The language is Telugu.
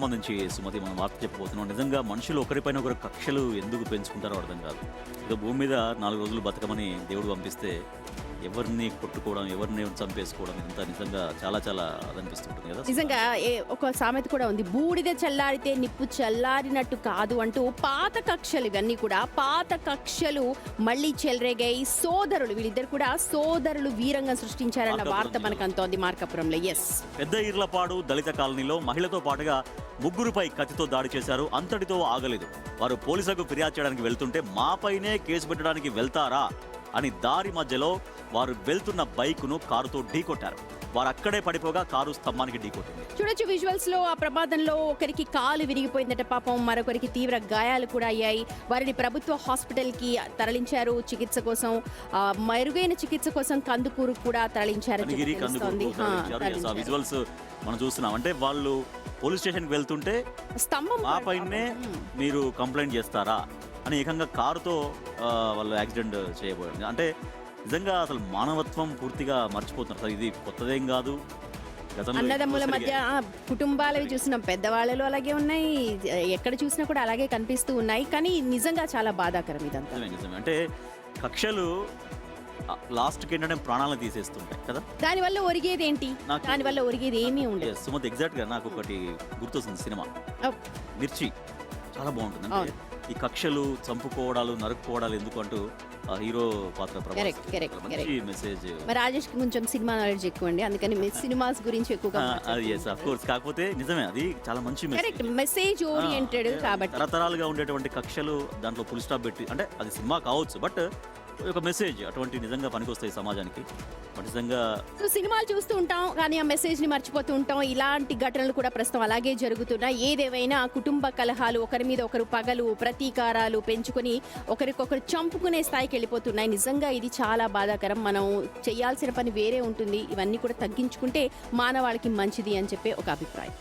సంబంధించి సుమతి మనం వార్త చెప్పబోతున్నాం. నిజంగా మనుషులు ఒకరిపైన ఒకరు కక్షలు ఎందుకు పెంచుకుంటారో అర్థం కాదు. ఇక భూమి మీద 4 రోజులు బతకమని దేవుడు పంపిస్తే ఎవరిని కొట్టుకోవడం, ఎవరిని చంపేసుకోవడం ఇదంతా నిజంగా చాలా చాలా అదనిపిస్తుంటుంది కదా. నిజంగా ఒక సామెత కూడా ఉంది, బూడిద చల్లారితే నిప్పు చల్లారినట్టు కాదు అంటూ. పాత కక్షలు ఇవన్నీ కూడా, పాత కక్షలు మళ్ళీ చెలరేగాయి. సోదరులు వీళ్ళిద్దరు కూడా సోదరులు వీరంగం సృష్టించారన్న వార్త మనకు అంతోంది మార్కాపురంలో. ఎస్, పెద్ద ఈర్లపాడు దళిత కాలనీలో మహిళతో పాటుగా ముగ్గురుపై కత్తితో దాడి చేశారు. అంతటితో ఆగలేదు. వారు పోలీసులకు ఫిర్యాదు చేయడానికి వెళ్తుంటే మాపైనే కేసు పెట్టడానికి వెళ్తారా అని దారి మధ్యలో వారు వెళ్తున్న బైకును కారుతో ఢీకొట్టారు. వారు అక్కడే పడిపోగా కారు స్తంభానికి ఢీకొట్టింది. చూడొచ్చు విజువల్స్ లో. ఆ ప్రమాదంలో ఒకరికి కాలు విరిగిపోయిందట పాపం, మరొకరికి తీవ్ర గాయాలు కూడా అయ్యాయి. వారిని ప్రభుత్వ హాస్పిటల్ కి తరలించారు చికిత్స కోసం. మెరుగైన చికిత్స కోసం కందుకూరు కూడా తరలించారు. విజువల్స్ మనం చూస్తున్నాం. అంటే వాళ్ళు పోలీస్ స్టేషన్ కి వెళ్తుంటే స్తంభం ఆ పైనే మీరు కంప్లైంట్ చేస్తారా అని ఏకంగా కారుతో వాళ్ళు యాక్సిడెంట్ చేయబోయింది. అంటే నిజంగా అసలు మానవత్వం పూర్తిగా మర్చిపోతున్నారు. అసలు ఇది కొత్తదేం కాదు. అన్నదమ్ముల మధ్య కుటుంబాలవి చూసినాం, పెద్దవాళ్ళలో అలాగే ఉన్నాయి, ఎక్కడ చూసినా కూడా అలాగే కనిపిస్తూ ఉన్నాయి. కానీ నిజంగా చాలా బాధాకరం ఇదంతా. నిజమే. అంటే కక్షలు లాస్ట్కి ఏంటంటే ప్రాణాలను తీసేస్తుంటాయి కదా. దానివల్ల ఒరిగేది ఏంటి? దానివల్ల ఒరిగేది ఏమీ ఉండదు. సుమతి, ఎగ్జాక్ట్ గా నాకు ఒకటి గుర్తొస్తుంది సినిమా మిర్చి. చాలా బాగుంటుంది. అంటే ఈ కక్షలు, చంపుకోవడాలు, నరుక్కోవడాలు ఎందుకు అంటూ ఆ హీరో పాత్ర మెసేజ్. రాజేష్ కి కొంచెం సినిమా నాలెడ్జ్ ఎక్కువ అండి, అందుకని సినిమాస్ గురించి ఎక్కువగా. కాకపోతే నిజమే, అది చాలా మంచి మెసేజ్ ఓరియంటెడ్ కాబట్టి. తరతరాలుగా ఉండేటువంటి కక్షలు దాంట్లో ఫుల్ స్టాప్ పెట్టి, అంటే అది సినిమా కావచ్చు బట్ ఒక మెసేజ్ అటువంటి నిజంగా పనికొస్తాయి సమాజానికి. నిజంగా సినిమాలు చూస్తూ ఉంటాం కానీ ఆ మెసేజ్ ని మర్చిపోతూ ఉంటాం. ఇలాంటి ఘటనలు కూడా ప్రస్తుతం అలాగే జరుగుతున్నాయి. ఏదేమైనా కుటుంబ కలహాలు, ఒకరి మీద ఒకరు పగలు, ప్రతీకారాలు పెంచుకొని ఒకరికొకరు చంపుకునే స్థాయికి వెళ్ళిపోతున్నాయి. నిజంగా ఇది చాలా బాధాకరం. మనం చేయాల్సిన పని వేరే ఉంటుంది. ఇవన్నీ కూడా తగ్గించుకుంటే మానవాళికి మంచిది అని చెప్పే ఒక అభిప్రాయం.